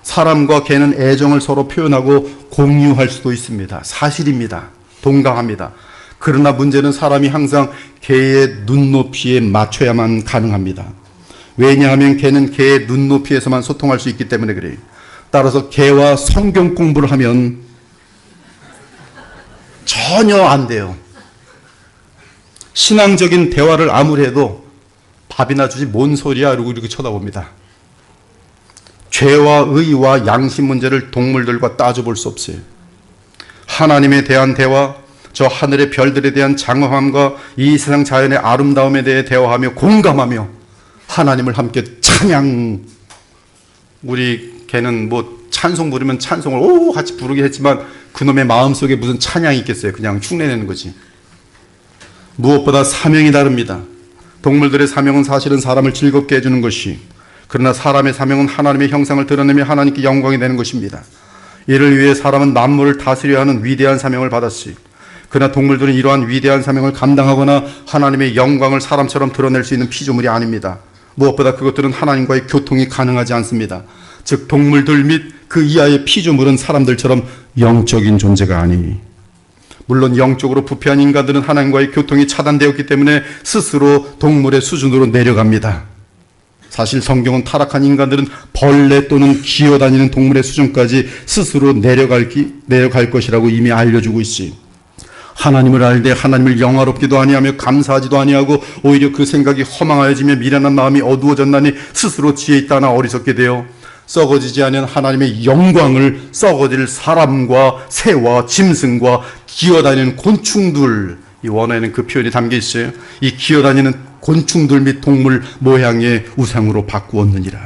사람과 개는 애정을 서로 표현하고 공유할 수도 있습니다. 사실입니다. 동감합니다. 그러나 문제는 사람이 항상 개의 눈높이에 맞춰야만 가능합니다. 왜냐하면 개는 개의 눈높이에서만 소통할 수 있기 때문에 그래요. 따라서 개와 성경 공부를 하면 전혀 안 돼요. 신앙적인 대화를 아무리 해도 밥이나 주지 뭔 소리야 이러고 이렇게 쳐다봅니다. 죄와 의와 양심 문제를 동물들과 따져볼 수 없어요. 하나님에 대한 대화, 저 하늘의 별들에 대한 장엄함과 이 세상 자연의 아름다움에 대해 대화하며 공감하며 하나님을 함께 찬양. 우리 개는 뭐 찬송 부르면 찬송을 오 같이 부르게 했지만 그놈의 마음속에 무슨 찬양이 있겠어요. 그냥 흉내내는 거지. 무엇보다 사명이 다릅니다. 동물들의 사명은 사실은 사람을 즐겁게 해주는 것이, 그러나 사람의 사명은 하나님의 형상을 드러내며 하나님께 영광이 되는 것입니다. 이를 위해 사람은 만물을 다스려야 하는 위대한 사명을 받았어요. 그러나 동물들은 이러한 위대한 사명을 감당하거나 하나님의 영광을 사람처럼 드러낼 수 있는 피조물이 아닙니다. 무엇보다 그것들은 하나님과의 교통이 가능하지 않습니다. 즉 동물들 및 그 이하의 피조물은 사람들처럼 영적인 존재가 아니니, 물론 영적으로 부패한 인간들은 하나님과의 교통이 차단되었기 때문에 스스로 동물의 수준으로 내려갑니다. 사실 성경은 타락한 인간들은 벌레 또는 기어다니는 동물의 수준까지 스스로 내려갈 것이라고 이미 알려주고 있어요. 하나님을 알되 하나님을 영화롭기도 아니하며 감사하지도 아니하고 오히려 그 생각이 허망하여지며 미련한 마음이 어두워졌나니 스스로 지혜 있다 하나 어리석게 되어 썩어지지 않은 하나님의 영광을 썩어질 사람과 새와 짐승과 기어다니는 곤충들, 이 원어에는 그 표현이 담겨 있어요. 이 기어다니는 곤충들 및 동물 모양의 우상으로 바꾸었느니라.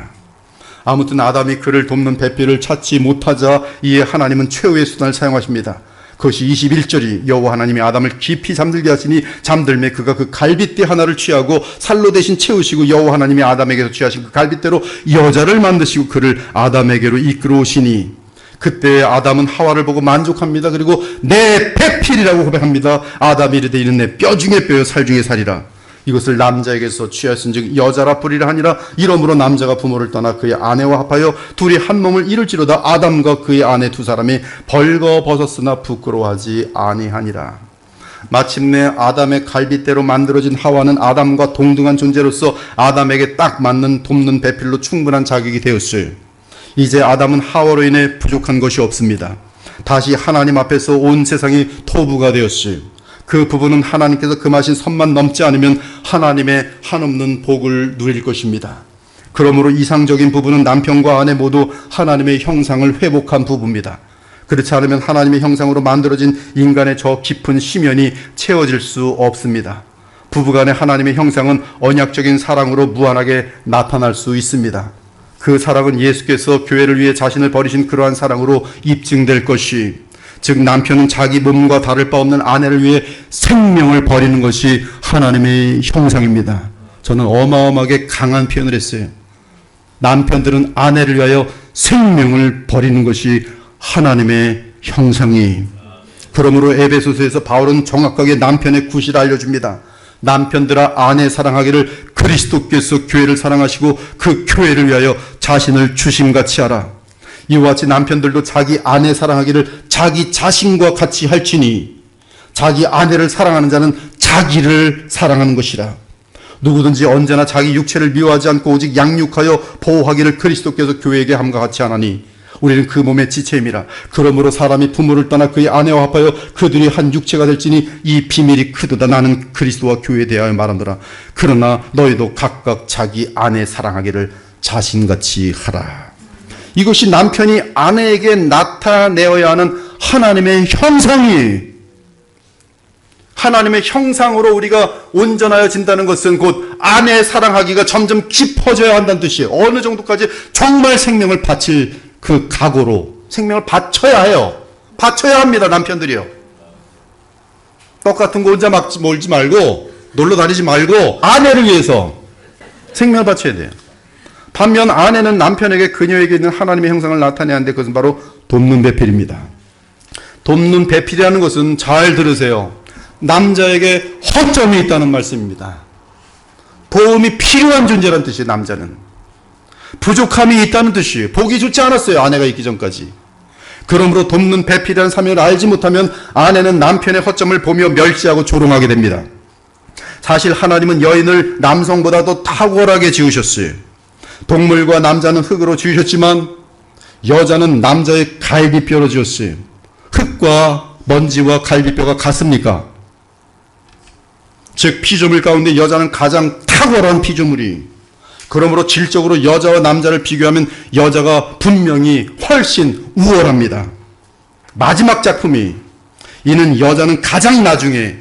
아무튼 아담이 그를 돕는 배필을 찾지 못하자 이에 하나님은 최후의 수단을 사용하십니다. 그것이 21절이 여호와 하나님이 아담을 깊이 잠들게 하시니 잠들매 그가 그 갈빗대 하나를 취하고 살로 대신 채우시고 여호와 하나님이 아담에게서 취하신 그 갈빗대로 여자를 만드시고 그를 아담에게로 이끌어오시니, 그때 아담은 하와를 보고 만족합니다. 그리고 내 배필이라고 고백합니다. 아담이 이르되 이는 내 뼈 중에 뼈요 살 중에 살이라. 이것을 남자에게서 취하신즉 여자라 부리라 하니라. 이러므로 남자가 부모를 떠나 그의 아내와 합하여 둘이 한 몸을 이룰지로다. 아담과 그의 아내 두 사람이 벌거벗었으나 부끄러워하지 아니하니라. 마침내 아담의 갈빗대로 만들어진 하와는 아담과 동등한 존재로서 아담에게 딱 맞는 돕는 배필로 충분한 자격이 되었어요. 이제 아담은 하와로 인해 부족한 것이 없습니다. 다시 하나님 앞에서 온 세상이 토부가 되었어요. 그 부부는 하나님께서 금하신 선만 넘지 않으면 하나님의 한없는 복을 누릴 것입니다. 그러므로 이상적인 부부는 남편과 아내 모두 하나님의 형상을 회복한 부부입니다. 그렇지 않으면 하나님의 형상으로 만들어진 인간의 저 깊은 심연이 채워질 수 없습니다. 부부간의 하나님의 형상은 언약적인 사랑으로 무한하게 나타날 수 있습니다. 그 사랑은 예수께서 교회를 위해 자신을 버리신 그러한 사랑으로 입증될 것이, 즉 남편은 자기 몸과 다를 바 없는 아내를 위해 생명을 버리는 것이 하나님의 형상입니다. 저는 어마어마하게 강한 표현을 했어요. 남편들은 아내를 위하여 생명을 버리는 것이 하나님의 형상이. 그러므로 에베소서에서 바울은 정확하게 남편의 구실을 알려줍니다. 남편들아 아내 사랑하기를 그리스도께서 교회를 사랑하시고 그 교회를 위하여 자신을 주심같이 하라. 이와 같이 남편들도 자기 아내 사랑하기를 자기 자신과 같이 할지니, 자기 아내를 사랑하는 자는 자기를 사랑하는 것이라. 누구든지 언제나 자기 육체를 미워하지 않고 오직 양육하여 보호하기를 그리스도께서 교회에게 함과 같이 하나니, 우리는 그 몸의 지체임이라. 그러므로 사람이 부모를 떠나 그의 아내와 합하여 그들이 한 육체가 될지니 이 비밀이 크도다. 나는 그리스도와 교회에 대하여 말하노라. 그러나 너희도 각각 자기 아내 사랑하기를 자신같이 하라. 이것이 남편이 아내에게 나타내어야 하는 하나님의 형상이, 하나님의 형상으로 우리가 온전하여진다는 것은 곧 아내 사랑하기가 점점 깊어져야 한다는 뜻이에요. 어느 정도까지 정말 생명을 바칠 그 각오로 생명을 바쳐야 해요. 바쳐야 합니다. 남편들이요. 똑같은 거 혼자 막 몰지 말고 놀러 다니지 말고 아내를 위해서 생명을 바쳐야 돼요. 반면 아내는 남편에게 그녀에게 있는 하나님의 형상을 나타내야 하는데 그것은 바로 돕는 배필입니다. 돕는 배필이라는 것은 잘 들으세요. 남자에게 허점이 있다는 말씀입니다. 도움이 필요한 존재라는 뜻이에요. 남자는 부족함이 있다는 뜻이에요. 보기 좋지 않았어요. 아내가 있기 전까지. 그러므로 돕는 배필이라는 사명을 알지 못하면 아내는 남편의 허점을 보며 멸시하고 조롱하게 됩니다. 사실 하나님은 여인을 남성보다 더 탁월하게 지으셨어요. 동물과 남자는 흙으로 지으셨지만 여자는 남자의 갈비뼈로 지었어요. 흙과 먼지와 갈비뼈가 같습니까? 즉 피조물 가운데 여자는 가장 탁월한 피조물이. 그러므로 질적으로 여자와 남자를 비교하면 여자가 분명히 훨씬 우월합니다. 마지막 작품이, 이는 여자는 가장 나중에,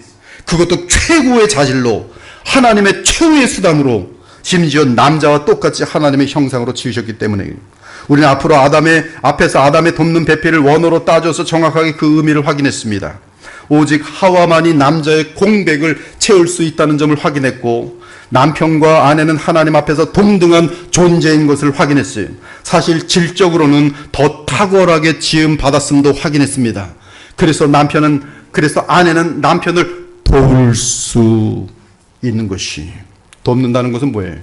그것도 최고의 자질로, 하나님의 최후의 수단으로, 심지어 남자와 똑같이 하나님의 형상으로 지으셨기 때문에 우리는 앞으로 앞에서 아담의 돕는 배필을 원어로 따져서 정확하게 그 의미를 확인했습니다. 오직 하와만이 남자의 공백을 채울 수 있다는 점을 확인했고, 남편과 아내는 하나님 앞에서 동등한 존재인 것을 확인했어요. 사실 질적으로는 더 탁월하게 지음 받았음도 확인했습니다. 그래서 아내는 남편을 도울 수 있는 것이, 돕는다는 것은 뭐예요?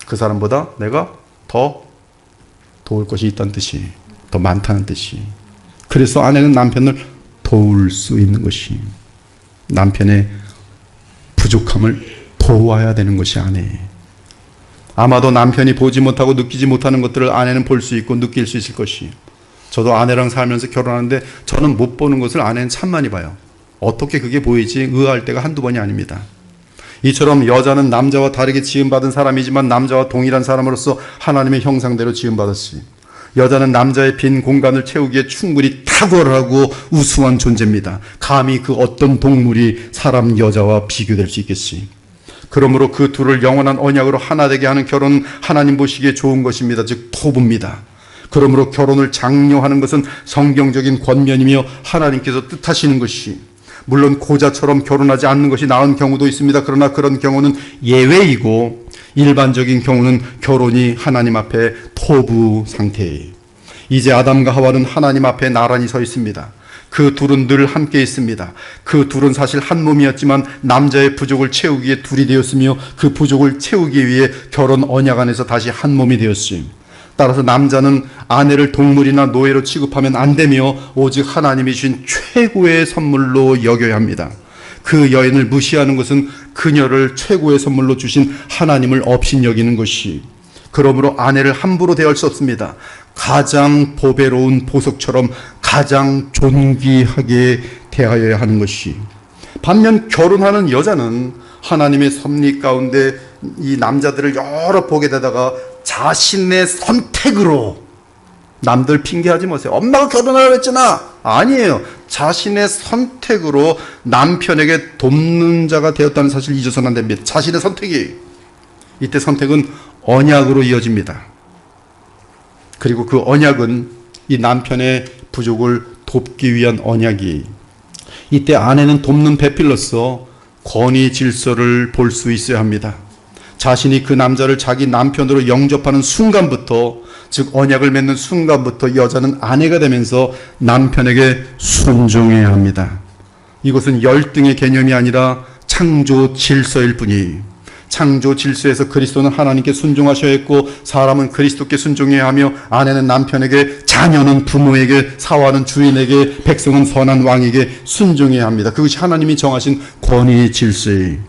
그 사람보다 내가 더 도울 것이 있다는 뜻이, 더 많다는 뜻이. 그래서 아내는 남편을 도울 수 있는 것이, 남편의 부족함을 도와야 되는 것이 아내예요. 아마도 남편이 보지 못하고 느끼지 못하는 것들을 아내는 볼 수 있고 느낄 수 있을 것이. 저도 아내랑 살면서 결혼하는데 저는 못 보는 것을 아내는 참 많이 봐요. 어떻게 그게 보이지? 의아할 때가 한두 번이 아닙니다. 이처럼 여자는 남자와 다르게 지음받은 사람이지만 남자와 동일한 사람으로서 하나님의 형상대로 지음받았으니 여자는 남자의 빈 공간을 채우기에 충분히 탁월하고 우수한 존재입니다. 감히 그 어떤 동물이 사람 여자와 비교될 수 있겠지. 그러므로 그 둘을 영원한 언약으로 하나 되게 하는 결혼은 하나님 보시기에 좋은 것입니다. 즉 토부입니다. 그러므로 결혼을 장려하는 것은 성경적인 권면이며 하나님께서 뜻하시는 것이, 물론 고자처럼 결혼하지 않는 것이 나은 경우도 있습니다. 그러나 그런 경우는 예외이고 일반적인 경우는 결혼이 하나님 앞에 토부 상태예요. 이제 아담과 하와는 하나님 앞에 나란히 서 있습니다. 그 둘은 늘 함께 있습니다. 그 둘은 사실 한 몸이었지만 남자의 부족을 채우기 위해 둘이 되었으며 그 부족을 채우기 위해 결혼 언약 안에서 다시 한 몸이 되었어요. 따라서 남자는 아내를 동물이나 노예로 취급하면 안 되며 오직 하나님이 주신 최고의 선물로 여겨야 합니다. 그 여인을 무시하는 것은 그녀를 최고의 선물로 주신 하나님을 업신여기는 것이. 그러므로 아내를 함부로 대할 수 없습니다. 가장 보배로운 보석처럼 가장 존귀하게 대하여야 하는 것이. 반면 결혼하는 여자는 하나님의 섭리 가운데 이 남자들을 여러 보게 되다가 자신의 선택으로, 남들 핑계하지 마세요. 엄마가 결혼하라고 했잖아. 아니에요. 자신의 선택으로 남편에게 돕는 자가 되었다는 사실을 잊어서는 안 됩니다. 자신의 선택이. 이때 선택은 언약으로 이어집니다. 그리고 그 언약은 이 남편의 부족을 돕기 위한 언약이. 이때 아내는 돕는 배필로서 권위 질서를 볼 수 있어야 합니다. 자신이 그 남자를 자기 남편으로 영접하는 순간부터, 즉 언약을 맺는 순간부터 여자는 아내가 되면서 남편에게 순종해야 합니다. 이것은 열등의 개념이 아니라 창조 질서일 뿐이에요. 창조 질서에서 그리스도는 하나님께 순종하셔야 했고 사람은 그리스도께 순종해야 하며, 아내는 남편에게, 자녀는 부모에게, 사화는 주인에게, 백성은 선한 왕에게 순종해야 합니다. 그것이 하나님이 정하신 권위 질서예요.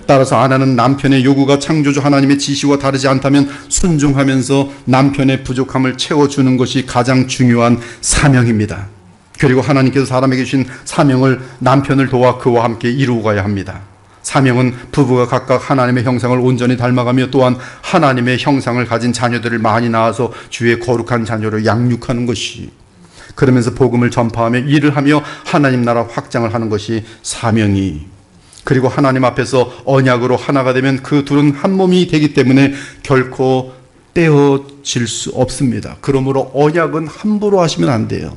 따라서 아내는 남편의 요구가 창조주 하나님의 지시와 다르지 않다면 순종하면서 남편의 부족함을 채워주는 것이 가장 중요한 사명입니다. 그리고 하나님께서 사람에게 주신 사명을 남편을 도와 그와 함께 이루어 가야 합니다. 사명은 부부가 각각 하나님의 형상을 온전히 닮아가며 또한 하나님의 형상을 가진 자녀들을 많이 낳아서 주의 거룩한 자녀를 양육하는 것이, 그러면서 복음을 전파하며 일을 하며 하나님 나라 확장을 하는 것이 사명이. 그리고 하나님 앞에서 언약으로 하나가 되면 그 둘은 한 몸이 되기 때문에 결코 떼어질 수 없습니다. 그러므로 언약은 함부로 하시면 안 돼요.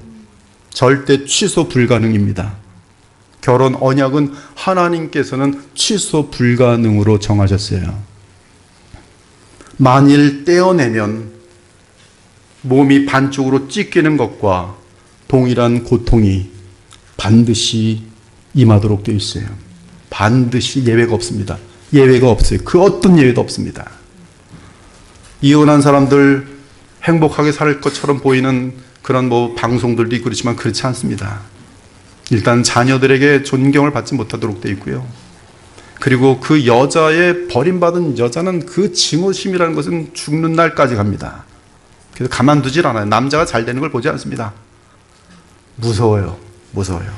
절대 취소 불가능입니다. 결혼 언약은 하나님께서는 취소 불가능으로 정하셨어요. 만일 떼어내면 몸이 반쪽으로 찢기는 것과 동일한 고통이 반드시 임하도록 되어 있어요. 반드시 예외가 없습니다. 예외가 없어요. 그 어떤 예외도 없습니다. 이혼한 사람들 행복하게 살 것처럼 보이는 그런 방송들도 있고 그렇지만 그렇지 않습니다. 일단 자녀들에게 존경을 받지 못하도록 되어 있고요. 그리고 그 여자의 버림받은 여자는 그 증오심이라는 것은 죽는 날까지 갑니다. 그래서 가만두질 않아요. 남자가 잘 되는 걸 보지 않습니다. 무서워요.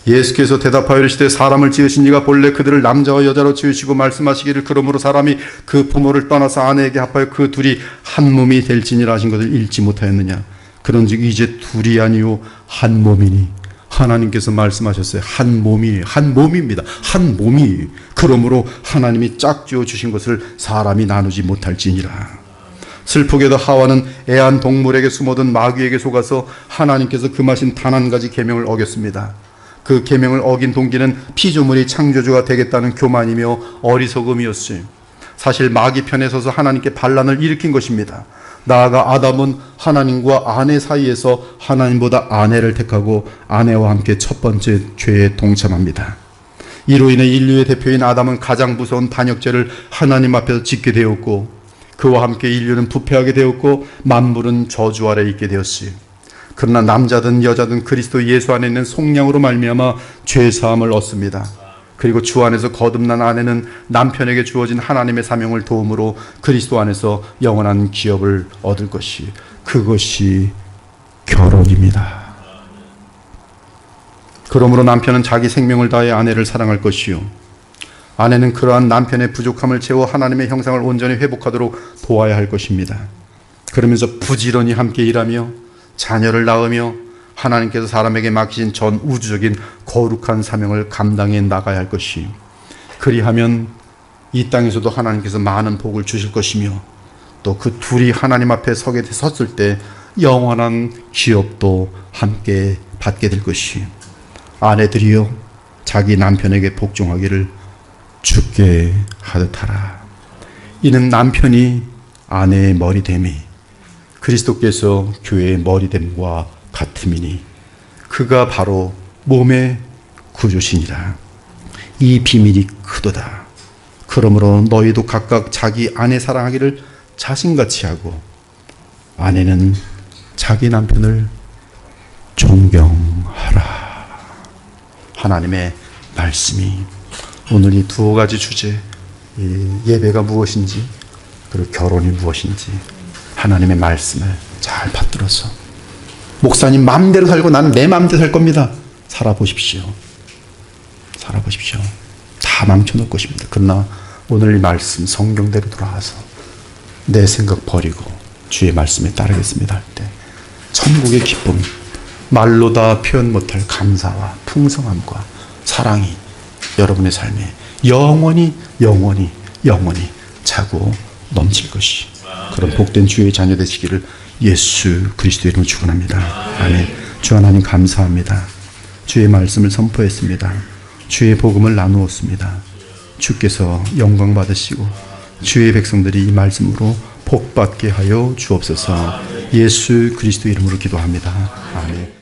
예수께서 대답하여 이르시되 사람을 지으신 이가 본래 그들을 남자와 여자로 지으시고 말씀하시기를 그러므로 사람이 그 부모를 떠나서 아내에게 합하여 그 둘이 한 몸이 될지니라 하신 것을 읽지 못하였느냐. 그런즉 이제 둘이 아니요 한 몸이니. 하나님께서 말씀하셨어요. 한 몸입니다. 한 몸이. 그러므로 하나님이 짝지어 주신 것을 사람이 나누지 못할지니라. 슬프게도 하와는 애완동물에게 숨어든 마귀에게 속아서 하나님께서 금하신 단 한 가지 계명을 어겼습니다. 그 계명을 어긴 동기는 피조물이 창조주가 되겠다는 교만이며 어리석음이었어요. 사실 마귀 편에 서서 하나님께 반란을 일으킨 것입니다. 나아가 아담은 하나님과 아내 사이에서 하나님보다 아내를 택하고 아내와 함께 첫 번째 죄에 동참합니다. 이로 인해 인류의 대표인 아담은 가장 무서운 반역죄를 하나님 앞에서 짓게 되었고 그와 함께 인류는 부패하게 되었고 만물은 저주 아래 있게 되었어요. 그러나 남자든 여자든 그리스도 예수 안에 있는 속량으로 말미암아 죄사함을 얻습니다. 그리고 주 안에서 거듭난 아내는 남편에게 주어진 하나님의 사명을 도움으로 그리스도 안에서 영원한 기업을 얻을 그것이 결혼입니다. 그러므로 남편은 자기 생명을 다해 아내를 사랑할 것이요 아내는 그러한 남편의 부족함을 채워 하나님의 형상을 온전히 회복하도록 도와야 할 것입니다. 그러면서 부지런히 함께 일하며 자녀를 낳으며 하나님께서 사람에게 맡기신 전 우주적인 거룩한 사명을 감당해 나가야 할 것이 그리하면 이 땅에서도 하나님께서 많은 복을 주실 것이며 또 그 둘이 하나님 앞에 섰을 때 영원한 기업도 함께 받게 될 것이 아내들이여 자기 남편에게 복종하기를 주께 하듯하라. 이는 남편이 아내의 머리됨이 그리스도께서 교회의 머리됨과 같음이니 그가 바로 몸의 구주시니라. 이 비밀이 크도다. 그러므로 너희도 각각 자기 아내 사랑하기를 자신같이 하고 아내는 자기 남편을 존경하라. 하나님의 말씀이 오늘 이 두 가지 주제, 예배가 무엇인지 그리고 결혼이 무엇인지 하나님의 말씀을 잘 받들어서 목사님 마음대로 살고 나는 내 마음대로 살 겁니다. 살아보십시오. 다 망쳐놓을 것입니다. 그러나 오늘 이 말씀 성경대로 돌아와서 내 생각 버리고 주의 말씀에 따르겠습니다 할 때 천국의 기쁨, 말로 다 표현 못할 감사와 풍성함과 사랑이 여러분의 삶에 영원히 차고 넘칠 것이 그런 복된 주의 자녀 되시기를 예수 그리스도의 이름으로 축원합니다. 아멘. 주 하나님 감사합니다. 주의 말씀을 선포했습니다. 주의 복음을 나누었습니다. 주께서 영광 받으시고 주의 백성들이 이 말씀으로 복받게 하여 주옵소서. 예수 그리스도의 이름으로 기도합니다. 아멘.